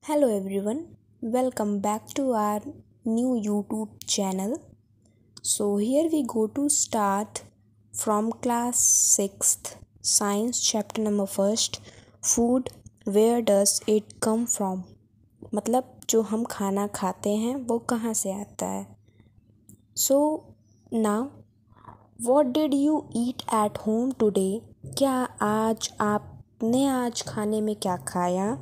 Hello everyone, welcome back to our new YouTube channel. So here we go to start from class 6th science chapter number 1st food where does it come from। मतलब जो हम खाना खाते हैं वो कहाँ से आता है। So now what did you eat at home today? क्या आपने आज खाने में क्या खाया।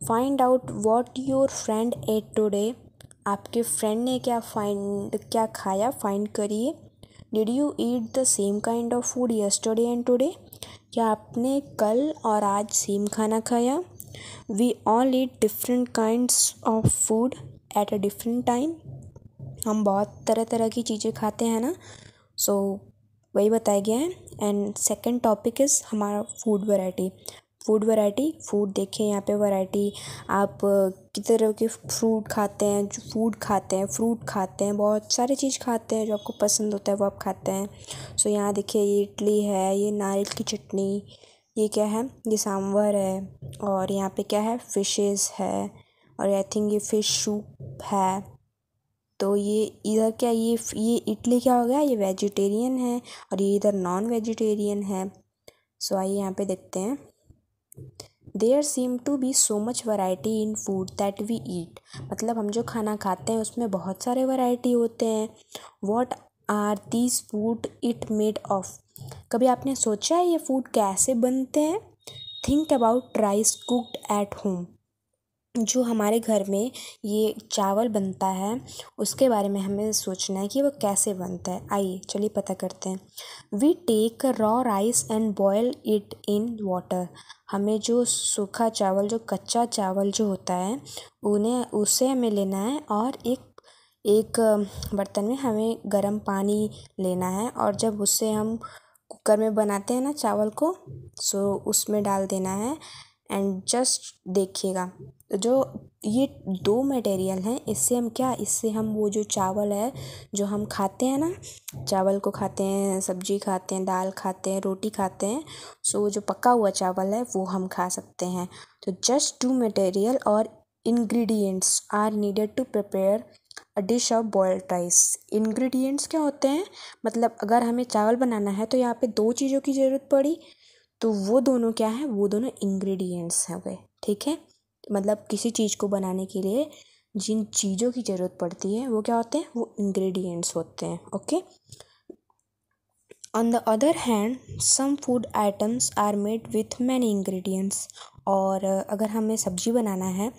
Find out what your friend ate today. आपके फ्रेंड ने क्या खाया फाइंड करिए। Did you eat the same kind of food yesterday and today. क्या आपने कल और आज सेम खाना खाया। We all eat different kinds of food at a different time. हम बहुत तरह तरह की चीज़ें खाते हैं ना। सो वही बताया गया है। एंड सेकंड टॉपिक इज़ हमारा फूड वैरायटी। फूड देखें यहाँ पे वैरायटी। आप कितने तरह के फ्रूट खाते हैं, फ्रूट खाते हैं, बहुत सारी चीज़ खाते हैं। जो आपको पसंद होता है वो आप खाते हैं। सो यहाँ देखिए ये इडली है, ये नारियल की चटनी, ये क्या है, ये सांभर है, और यहाँ पे क्या है, फिशेस है, और आई थिंक ये फिश सूप है। तो ये इधर क्या, ये इडली क्या हो गया, ये वेजिटेरियन है और ये इधर नॉन वेजिटेरियन है। सो आइए यहाँ पे देखते हैं। There seem to be so much variety in food that we eat. मतलब हम जो खाना खाते हैं उसमें बहुत सारे वैरायटी होते हैं। What are these food it made of. कभी आपने सोचा है ये फूड कैसे बनते हैं। Think about rice cooked at home. जो हमारे घर में ये चावल बनता है उसके बारे में हमें सोचना है कि वो कैसे बनता है। आइए चलिए पता करते हैं। We take raw rice and boil it in water. हमें जो सूखा चावल, जो कच्चा चावल जो होता है उसे हमें लेना है और एक बर्तन में हमें गर्म पानी लेना है, और जब उससे हम कुकर में बनाते हैं ना चावल को, सो उसमें डाल देना है। एंड जस्ट देखिएगा, जो ये दो मटेरियल हैं, इससे हम वो जो चावल है जो हम खाते हैं ना, चावल को खाते हैं, सब्जी खाते हैं, दाल खाते हैं, रोटी खाते हैं, सो वो जो पका हुआ चावल है वो हम खा सकते हैं। तो जस्ट 2 मटेरियल और ingredients are needed to prepare a dish of boiled rice. Ingredients क्या होते हैं, मतलब अगर हमें चावल बनाना है तो यहाँ पे 2 चीज़ों की ज़रूरत पड़ी, तो वो दोनों क्या है, वो दोनों इंग्रेडिएंट्स हैं वे। ठीक है, मतलब किसी चीज़ को बनाने के लिए जिन चीज़ों की ज़रूरत पड़ती है वो क्या होते हैं, वो इंग्रेडिएंट्स होते हैं। Okay. On the other hand some food items are made with many ingredients. और अगर हमें सब्ज़ी बनाना है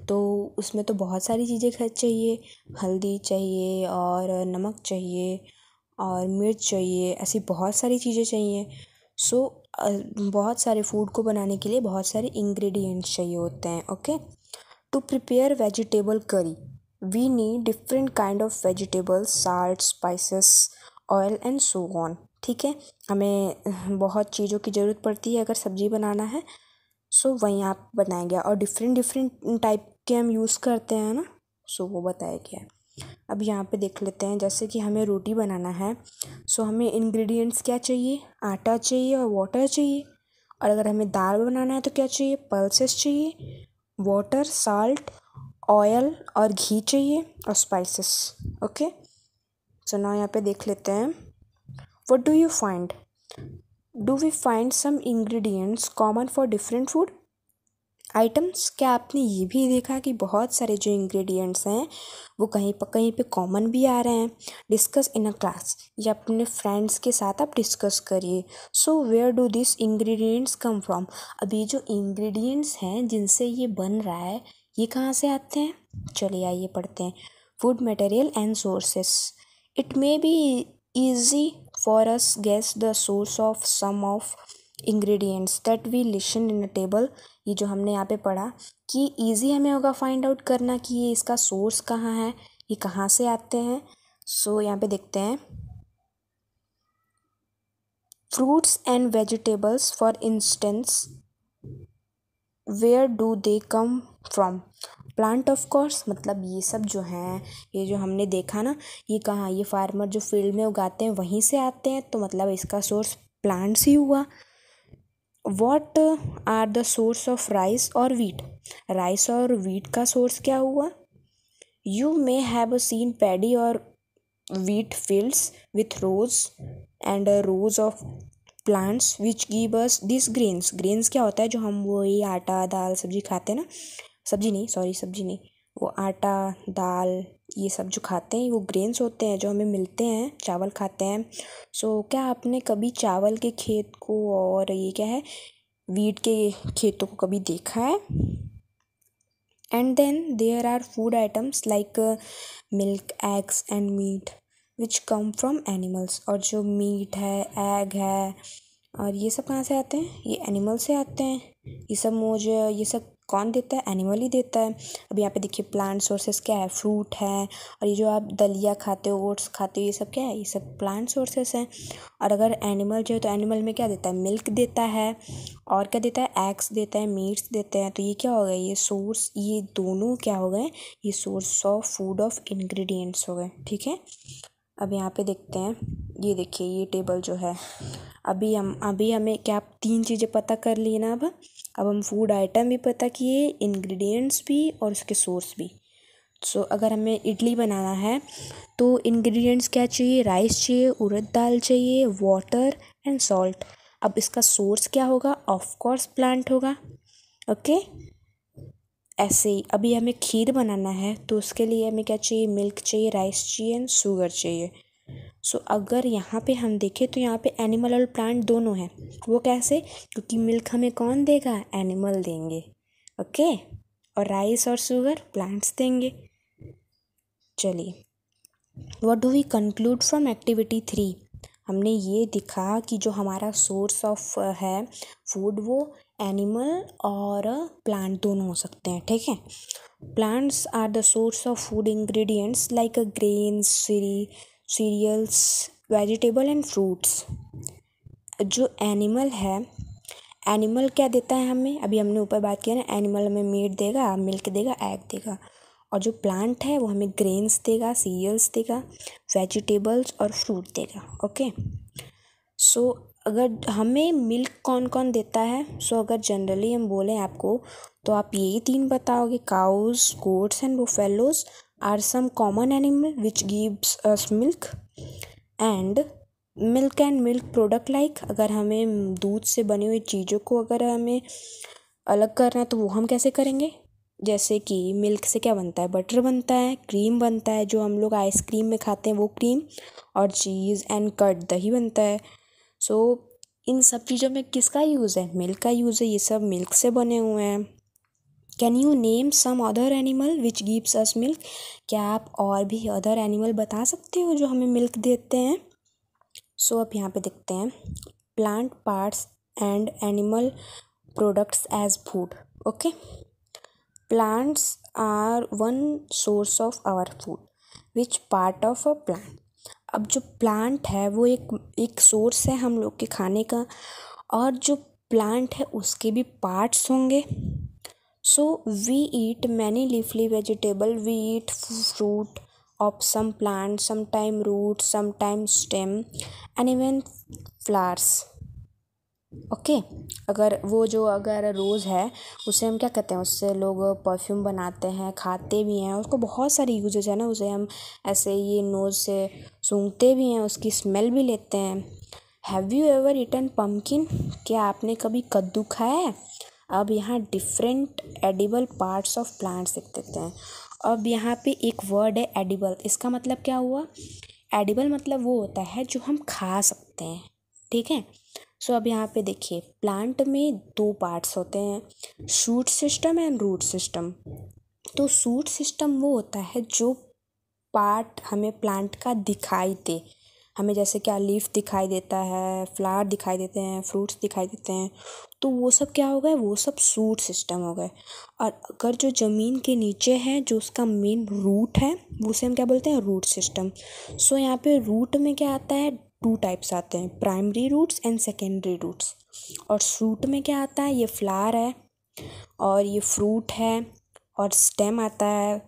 तो उसमें तो बहुत सारी चीज़ें चाहिए। हल्दी चाहिए और नमक चाहिए और मिर्च चाहिए, ऐसी बहुत सारी चीज़ें चाहिए। सो बहुत सारे फूड को बनाने के लिए बहुत सारे इंग्रेडिएंट्स चाहिए होते हैं। Okay. To prepare vegetable curry we need different kind of vegetables, salt, spices, oil and so on. ठीक है, हमें बहुत चीज़ों की ज़रूरत पड़ती है अगर सब्ज़ी बनाना है। सो वहीं आप बनाएंगे और डिफरेंट टाइप के हम यूज़ करते हैं ना, सो वो बताया गया है। अब यहाँ पे देख लेते हैं, जैसे कि हमें रोटी बनाना है, सो हमें इंग्रेडिएंट्स क्या चाहिए, आटा चाहिए और वाटर चाहिए। और अगर हमें दाल बनाना है तो क्या चाहिए, पल्सेस चाहिए, वाटर, साल्ट, ऑयल और घी चाहिए और स्पाइसेस। ओके। सो नाउ यहाँ पे देख लेते हैं। What do you find. Do we find some ingredients common for different food items. क्या आपने ये भी देखा कि बहुत सारे जो इंग्रेडिएंट्स हैं वो कहीं पे कॉमन भी आ रहे हैं। डिस्कस इन अ क्लास, या अपने फ्रेंड्स के साथ आप डिस्कस करिए। So where do this ingredients come from. अब ये जो इंग्रेडिएंट्स हैं जिनसे ये बन रहा है ये कहाँ से आते हैं, चलिए आइए पढ़ते हैं। Food material and sources. It may be easy for us guess the source of some of ingredients that we listen in a table. ये जो हमने यहाँ पे पढ़ा कि इजी हमें होगा फाइंड आउट करना कि ये इसका सोर्स कहाँ है, ये कहाँ से आते हैं। सो यहाँ पे देखते हैं। Fruits and vegetables for instance, where do they come from. Plant of course, मतलब ये सब जो हैं, ये जो हमने देखा ना, ये कहाँ, ये फार्मर जो फील्ड में उगाते हैं वहीं से आते हैं, तो मतलब इसका सोर्स प्लांट्स ही हुआ। What are the source of rice और वीट? राइस और वीट का सोर्स क्या हुआ? You may have seen paddy और wheat fields with rows and rows of plants which give us these grains. grains क्या होता है? जो हम वो ये आटा दाल सब्जी खाते हैं ना, सब्जी नहीं, वो आटा दाल ये सब जो खाते हैं वो ग्रेन्स होते हैं जो हमें मिलते हैं, चावल खाते हैं। सो क्या आपने कभी चावल के खेत को और ये क्या है वीट के खेतों को कभी देखा है? And then there are food items like milk, eggs and meat which come from animals. और जो मीट है, एग है और ये सब कहाँ से आते हैं? ये एनिमल से आते हैं। ये सब मुझे ये सब कौन देता है? एनिमल ही देता है। अब यहाँ पे देखिए प्लांट सोर्सेस क्या है? फ्रूट है और ये जो आप दलिया खाते हो, ओट्स खाते हो, ये सब क्या है? ये सब प्लांट सोर्सेस हैं। और अगर एनिमल जो है तो एनिमल में क्या देता है? मिल्क देता है और क्या देता है? एग्स देता है, मीट्स देते हैं। तो ये क्या हो गया? ये सोर्स, ये दोनों क्या हो गए? ये source of food of ingredients हो गए। ठीक है, अब यहाँ पे देखते हैं। ये देखिए ये टेबल जो है, अभी हमें क्या 3 चीज़ें पता कर ली ना। अब हम फूड आइटम भी पता किए, इंग्रेडिएंट्स भी और उसके सोर्स भी। सो अगर हमें इडली बनाना है तो इंग्रेडिएंट्स क्या चाहिए? राइस चाहिए, उड़द दाल चाहिए, वाटर एंड सॉल्ट। अब इसका सोर्स क्या होगा? ऑफ कोर्स प्लांट होगा। ओके, ऐसे ही अभी हमें खीर बनाना है तो उसके लिए हमें क्या चाहिए? मिल्क चाहिए, राइस चाहिए एंड शुगर चाहिए। सो अगर यहाँ पे हम देखें तो यहाँ पे एनिमल और प्लांट दोनों हैं। वो कैसे? क्योंकि मिल्क हमें कौन देगा? एनिमल देंगे। ओके, और राइस और शुगर प्लांट्स देंगे। चलिए, what do we conclude from activity 3? हमने ये दिखा कि जो हमारा सोर्स ऑफ है फूड वो एनिमल और प्लांट दोनों हो सकते हैं। ठीक है, plants are the source of food ingredients like grains, cereals, vegetable and fruits. जो एनिमल है, एनिमल क्या देता है हमें? अभी हमने ऊपर बात किया ना, एनिमल हमें मीट देगा, मिल्क देगा, एग देगा। और जो प्लांट है वो हमें ग्रेन्स देगा, सीरियल्स देगा, वेजिटेबल्स और फ्रूट देगा। ओके, सो अगर हमें मिल्क कौन कौन देता है? सो अगर जनरली हम बोलें आपको तो आप यही 3 बताओगे। Cows, goats and buffaloes are some common animal which gives us milk and milk and milk product like. अगर हमें दूध से बनी हुई चीज़ों को अगर हमें अलग करना है तो वो हम कैसे करेंगे? जैसे कि मिल्क से क्या बनता है? बटर बनता है, क्रीम बनता है जो हम लोग आइसक्रीम में खाते हैं वो क्रीम, और चीज़ एंड कर्ड दही बनता है। सो इन सब चीज़ों में किसका यूज़ है? मिल्क का यूज़ है। ये सब मिल्क से बने हुए हैं। Can you name some other animal which gives us milk? क्या आप और भी अदर एनिमल बता सकते हो जो हमें मिल्क देते हैं? सो अब यहाँ पे देखते हैं plant parts and animal products as food. Okay, plants are one source of our food. Which part of a plant? अब जो प्लांट है वो एक सोर्स है हम लोग के खाने का, और जो प्लांट है उसके भी पार्ट्स होंगे। So we eat many leafy vegetable, we eat fruit of some plants, sometime roots, sometime stem and even flowers. Okay, अगर रोज़ है उसे हम क्या कहते हैं? उससे लोग परफ्यूम बनाते हैं, खाते भी हैं, उसको बहुत सारी यूजेज है ना। उसे हम ऐसे ये नोज़ से सूंघते भी हैं, उसकी स्मेल भी लेते हैं। Have you ever eaten pumpkin? क्या आपने कभी कद्दू खाया है? अब यहाँ different edible parts of plants लिख देते हैं। अब यहाँ पे एक वर्ड है एडिबल। इसका मतलब क्या हुआ? एडिबल मतलब वो होता है जो हम खा सकते हैं। ठीक है, सो अब यहाँ पे देखिए प्लांट में 2 पार्ट्स होते हैं, shoot system and root system. तो शूट सिस्टम वो होता है जो पार्ट हमें प्लांट का दिखाई दे। हमें जैसे क्या लीफ दिखाई देता है, फ्लावर दिखाई देते हैं, फ्रूट्स दिखाई देते हैं, तो वो सब क्या हो गए? वो सब शूट सिस्टम हो गए। और अगर जो ज़मीन के नीचे है, जो उसका मेन रूट है, वो उसे हम क्या बोलते हैं? Root system. सो यहाँ पे रूट में क्या आता है? 2 टाइप्स आते हैं, primary roots and secondary roots. और शूट में क्या आता है? ये फ्लावर है और ये फ्रूट है और स्टेम आता है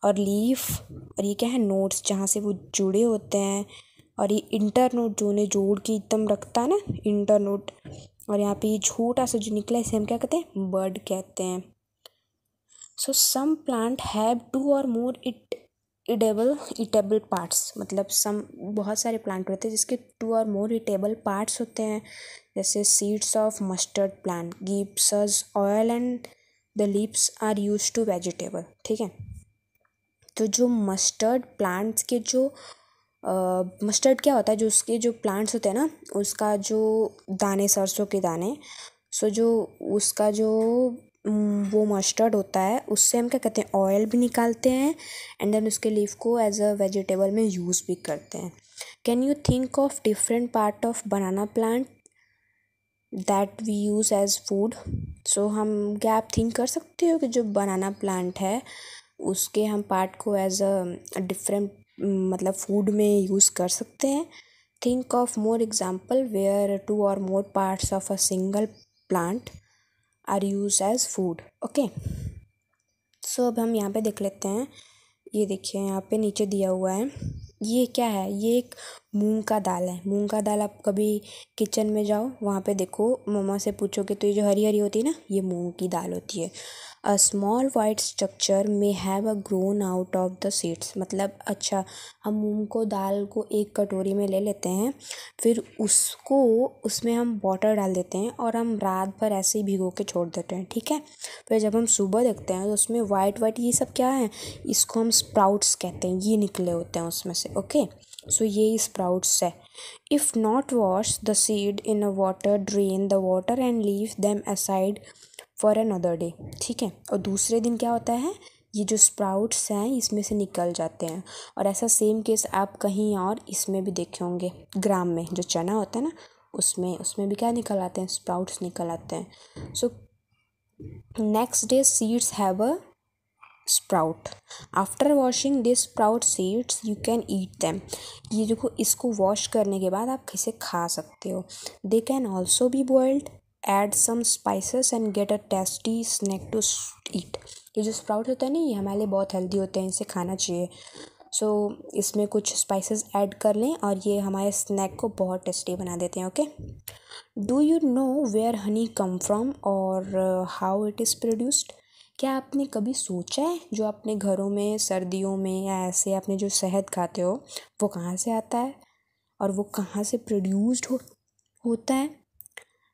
और लीफ, और ये क्या है? नोड्स, जहाँ से वो जुड़े होते हैं और ये इंटर नोट जो उन्हें जोड़ के एकदम रखता है ना, इंटर नोट। और यहाँ पे ये छोटा सा जो निकला इसे हम क्या कहते हैं, बड कहते हैं। सो some plant have 2 or more eatable parts, मतलब सम बहुत सारे प्लांट होते हैं जिसके 2 और मोर ईटेबल पार्ट्स होते हैं। जैसे seeds of mustard plant gives us oil and the leaves are used to vegetable. ठीक है, तो जो मस्टर्ड प्लांट्स के जो मस्टर्ड क्या होता है, जो उसके जो प्लांट्स होते हैं ना, उसका जो दाने, सरसों के दाने, सो जो उसका जो वो मस्टर्ड होता है उससे हम क्या कहते हैं, ऑयल भी निकालते हैं एंड देन उसके लीफ को एज अ वेजिटेबल में यूज़ भी करते हैं। Can you think of different part of banana plant that we use as food. So हम क्या आप थिंक कर सकते हो कि जो बनाना प्लांट है उसके हम पार्ट को एज अ डिफरेंट मतलब फूड में यूज़ कर सकते हैं। Think of more example where 2 or more parts of a single plant are use as food. Okay, so अब हम यहाँ पे देख लेते हैं। ये देखिए यहाँ पे नीचे दिया हुआ है, ये क्या है, ये एक मूंग का दाल है। मूंग का दाल आप कभी किचन में जाओ, वहाँ पे देखो, मम्मा से पूछोगे तो ये जो हरी हरी होती है ना, ये मूंग की दाल होती है। A small white structure may have a grown out of the seeds, मतलब अच्छा, हम मूंग को दाल को एक कटोरी में ले लेते हैं, फिर उसको उसमें हम वाटर डाल देते हैं और हम रात भर ऐसे ही भिगो के छोड़ देते हैं। ठीक है, फिर जब हम सुबह देखते हैं तो उसमें वाइट वाइट ये सब क्या है, इसको हम स्प्राउट्स कहते हैं, ये निकले होते हैं उसमें से। ओके, सो ये स्प्राउट्स है। If not wash the seed in a water, drain the water and leave them aside for another day. ठीक है, और दूसरे दिन क्या होता है, ये जो स्प्राउट्स हैं इसमें से निकल जाते हैं। और ऐसा सेम केस आप कहीं और इसमें भी देखे होंगे, ग्राम में जो चना होता है ना, उसमें भी क्या निकल आते हैं, स्प्राउट्स निकल आते हैं। So next day seeds have a sprout. After washing this sprout seeds you can eat them. ये देखो, इसको वॉश करने के बाद आप इसे खा सकते हो। They can also be boiled, add some spices and get a tasty snack to eat. ये जो स्प्राउट होता है ना, ये हमारे लिए बहुत हेल्दी होते हैं, इसे खाना चाहिए। सो इसमें कुछ स्पाइसेस ऐड कर लें और ये हमारे स्नैक को बहुत टेस्टी बना देते हैं। Okay, do you know where honey come from और हाउ इट इज़ प्रोड्यूस्ड। क्या आपने कभी सोचा है, जो अपने घरों में सर्दियों में या ऐसे आपने जो शहद खाते हो वो कहाँ से आता है और वो कहाँ से प्रोड्यूस्ड होता है।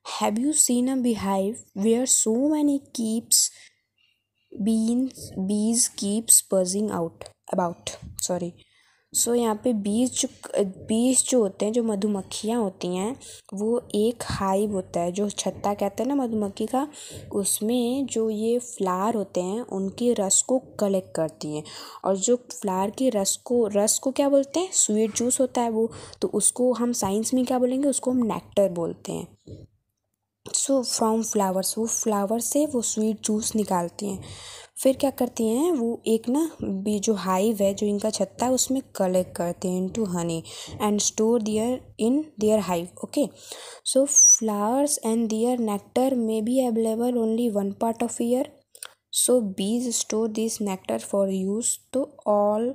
Have you seen a beehive where so many bees keeps buzzing out about, sorry. So यहाँ पे बीज जो होते हैं, जो मधुमक्खियाँ होती हैं, वो एक हाइव होता है, जो छत्ता कहते हैं ना मधुमक्खी का, उसमें जो ये फ्लावर होते हैं उनके रस को कलेक्ट करती हैं। और जो फ्लावर के रस को क्या बोलते हैं, स्वीट जूस होता है वो, तो उसको हम साइंस में क्या बोलेंगे, उसको हम नेक्टर बोलते हैं। सो फ्रॉम फ्लावर्स, वो फ्लावर से वो स्वीट जूस निकालती हैं, फिर क्या करती हैं, वो एक ना जो हाइव है, जो इनका छत्ता है, उसमें कलेक्ट करते हैं into honey and store their hive. Okay, so flowers and their nectar may be available only one part of year. So bees store this nectar for use to all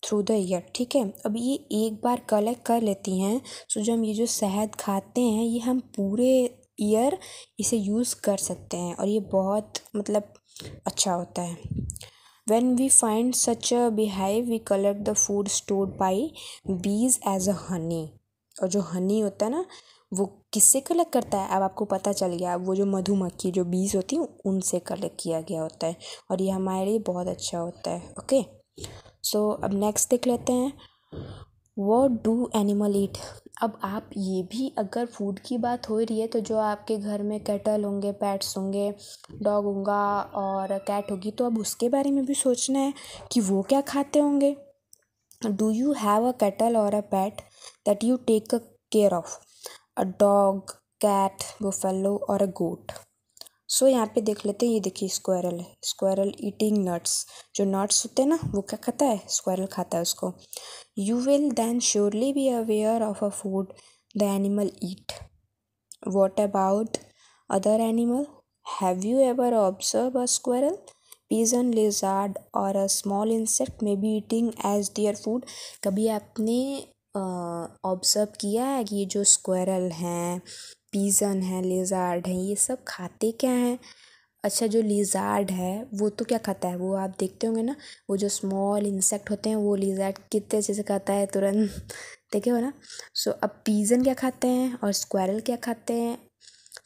through the year. ठीक है, अब ये एक बार collect कर लेती हैं, सो जब हम ये जो शहद खाते हैं, ये हम पूरे ईयर इसे यूज़ कर सकते हैं और ये बहुत मतलब अच्छा होता है। When we find such a beehive, we collect the food stored by bees as a honey। और जो हनी होता है ना, वो किससे कलेक्ट करता है, अब आपको पता चल गया, वो जो मधुमक्खी जो बीज होती हैं उनसे कलेक्ट किया गया होता है और ये हमारे लिए बहुत अच्छा होता है। ओके, सो अब नेक्स्ट देख लेते हैं, व्हाट डू एनिमल ईट। अब आप ये भी, अगर फूड की बात हो रही है, तो जो आपके घर में कैटल होंगे, पेट्स होंगे, डॉग होगा और कैट होगी, तो अब उसके बारे में भी सोचना है कि वो क्या खाते होंगे। Do you have a cattle or a pet that you take care of, a dog, cat, buffalo or a गोट। सो यहाँ पे देख लेते हैं, ये देखिए स्क्वायरल है, स्क्वायरल ईटिंग नट्स। जो नट्स होते हैं ना, वो क्या खाता है, स्क्वायरल खाता है उसको। You will then surely be aware of a food the animal eat. What about other animal, have you ever observe a squirrel, pigeon, lizard और अ स्मॉल इंसेक्ट में be eating as their food. कभी आपने observe किया है कि ये जो squirrel हैं, पीजन है, लिजार्ड है, ये सब खाते क्या हैं? अच्छा, जो लिजार्ड है वो तो क्या खाता है, वो आप देखते होंगे ना, वो जो स्मॉल इंसेक्ट होते हैं वो लिजार्ड कितने अच्छे से खाता है तुरंत देखे हो ना। सो अब पीजन क्या खाते हैं और स्क्वायरल क्या खाते हैं।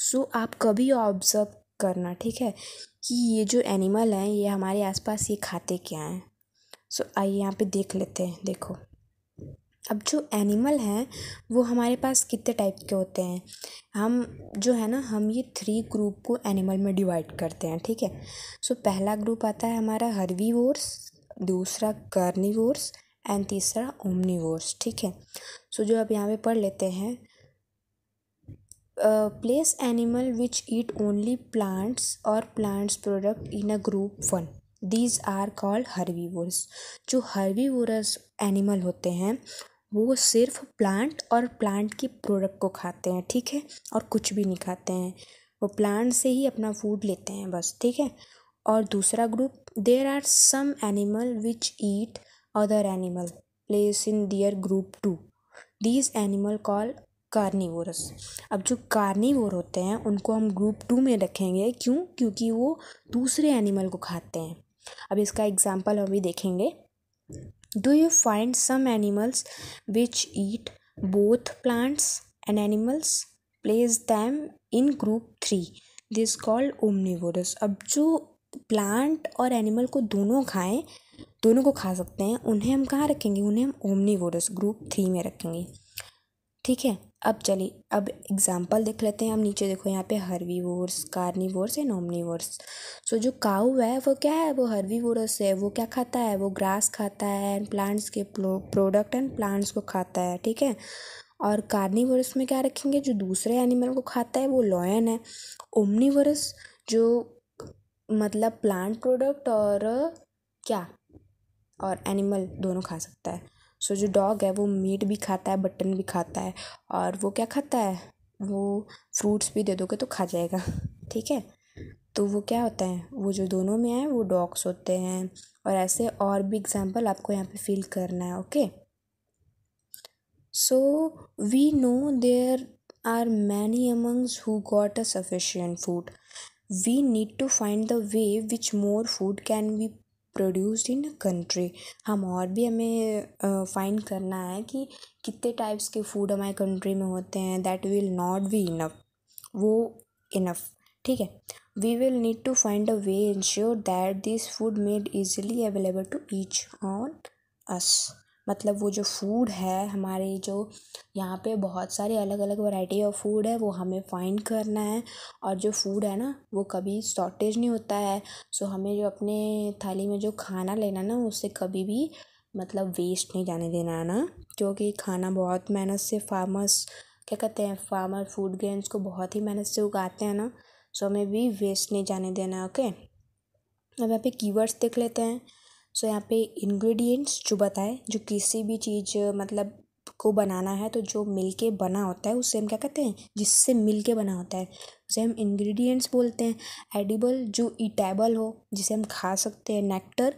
सो आप कभी ऑब्जर्व करना, ठीक है, कि ये जो एनिमल हैं ये हमारे आसपास ये खाते क्या हैं। सो आइए यहाँ पे देख लेते हैं। देखो, अब जो एनिमल हैं वो हमारे पास कितने टाइप के होते हैं। हम जो है ना, हम ये 3 ग्रुप को एनिमल में डिवाइड करते हैं, ठीक है। सो पहला ग्रुप आता है हमारा हर्बीवोर्स, दूसरा कार्निवोर्स एंड तीसरा ओमनीवोर्स, ठीक है। सो जो अब यहाँ पे पढ़ लेते हैं, place animal which eat only plants और plants product in a group 1, these are called herbivores. जो हर्बीवोरस एनिमल होते हैं वो सिर्फ प्लांट और प्लांट की प्रोडक्ट को खाते हैं, ठीक है, और कुछ भी नहीं खाते हैं। वो प्लांट से ही अपना फूड लेते हैं बस, ठीक है। और दूसरा group, there are some animal which eat other animal, place in their group 2, these animal call carnivorous. अब जो कार्निवोर होते हैं उनको हम ग्रुप 2 में रखेंगे, क्यों? क्योंकि वो दूसरे एनिमल को खाते हैं। अब इसका एग्जाम्पल हम भी देखेंगे। Do you find some animals which eat both plants and animals? Place them in group 3. This is called omnivorous. अब जो प्लांट और एनिमल को दोनों खाएं, दोनों को खा सकते हैं, उन्हें हम कहाँ रखेंगे? उन्हें हम ओमनीवोरस ग्रुप 3 में रखेंगे, ठीक है। अब चलिए अब एग्जाम्पल देख लेते हैं हम। नीचे देखो, यहाँ पे हर्बीवोर्स, कार्निवोर्स एंड ओमनीवोर्स। सो जो काऊ है वो क्या है? वो हर्बीवोरस है। वो क्या खाता है? वो ग्रास खाता है एंड प्लांट्स के प्रोडक्ट एंड प्लांट्स को खाता है, ठीक है। और कार्निवोरस में क्या रखेंगे? जो दूसरे एनिमल को खाता है वो लॉयन है। ओमनीवोरस जो मतलब प्लांट प्रोडक्ट और क्या और एनिमल दोनों खा सकता है। सो जो डॉग है वो मीट भी खाता है, बटन भी खाता है, और वो क्या खाता है? वो फ्रूट्स भी दे दोगे तो खा जाएगा, ठीक है। तो वो क्या होता है? वो जो दोनों में है वो डॉग्स होते हैं। और ऐसे और भी एग्जाम्पल आपको यहाँ पे फिल करना है, okay. So we know there are many amongst who got a sufficient food, we need to find the way which more food can be produced in country. हम और भी हमें फाइंड करना है कि कितने टाइप्स के फूड हमारे कंट्री में होते हैं that will not be enough, वो इनफ, ठीक है। We will need to find a way ensure that this food made easily available to each on us. मतलब वो जो फूड है हमारे, जो यहाँ पे बहुत सारे अलग अलग वैरायटी ऑफ फूड है, वो हमें फाइंड करना है। और जो फूड है ना वो कभी शॉर्टेज नहीं होता है। सो हमें जो अपने थाली में जो खाना लेना ना, उससे कभी भी मतलब वेस्ट नहीं जाने देना है ना, क्योंकि खाना बहुत मेहनत से फार्मर्स क्या कहते हैं, फार्मर फूड ग्रेन्स को बहुत ही मेहनत से उगाते हैं ना। सो हमें भी वेस्ट नहीं जाने देना है, ओके। अब यहाँ पे कीवर्ड्स देख लेते हैं। सो यहाँ पे इंग्रेडिएंट्स जो बताए, जो किसी भी चीज़ मतलब को बनाना है तो जो मिलके बना होता है उससे हम क्या कहते हैं? जिससे मिलके बना होता है उसे हम इंग्रेडिएंट्स बोलते हैं। एडिबल जो ईटेबल हो, जिसे हम खा सकते हैं। नेक्टर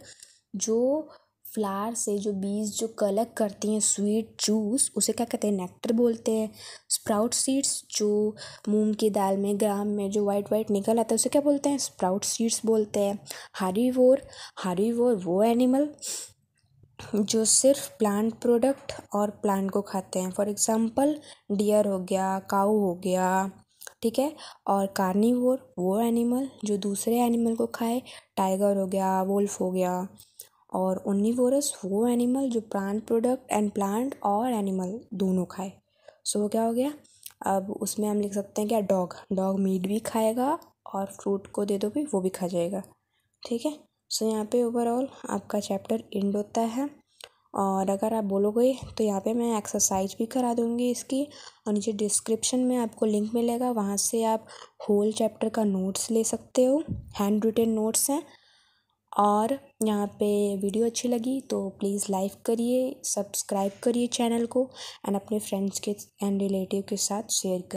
जो फ्लावर से जो बीज जो कलेक्ट करती हैं, स्वीट जूस, उसे क्या कहते हैं? नेक्टर बोलते हैं। स्प्राउट सीड्स जो मूंग की दाल में ग्राम में जो वाइट वाइट निकल आता है उसे क्या बोलते हैं? स्प्राउट सीड्स बोलते हैं। हार्बीवोर वो एनिमल जो सिर्फ प्लांट प्रोडक्ट और प्लांट को खाते हैं। फॉर एग्जांपल डियर हो गया, काऊ हो गया, ठीक है। और कार्निवोर वो एनिमल जो दूसरे एनिमल को खाए, टाइगर हो गया, वुल्फ हो गया। और ओमनीवोरस वो एनिमल जो प्लांट प्रोडक्ट एंड प्लांट और एनिमल दोनों खाए। सो वो क्या हो गया? अब उसमें हम लिख सकते हैं क्या? डॉग मीट भी खाएगा और फ्रूट को दे दो भी वो भी खा जाएगा, ठीक है। सो यहाँ पे ओवरऑल आपका चैप्टर एंड होता है। और अगर आप बोलोगे तो यहाँ पे मैं एक्सरसाइज भी करा दूँगी इसकी, और नीचे डिस्क्रिप्शन में आपको लिंक मिलेगा, वहाँ से आप होल चैप्टर का नोट्स ले सकते हो, हैंड रिटन नोट्स हैं। और यहाँ पे वीडियो अच्छी लगी तो प्लीज़ लाइक करिए, सब्सक्राइब करिए चैनल को, एंड अपने फ्रेंड्स के एंड रिलेटिव के साथ शेयर करिए।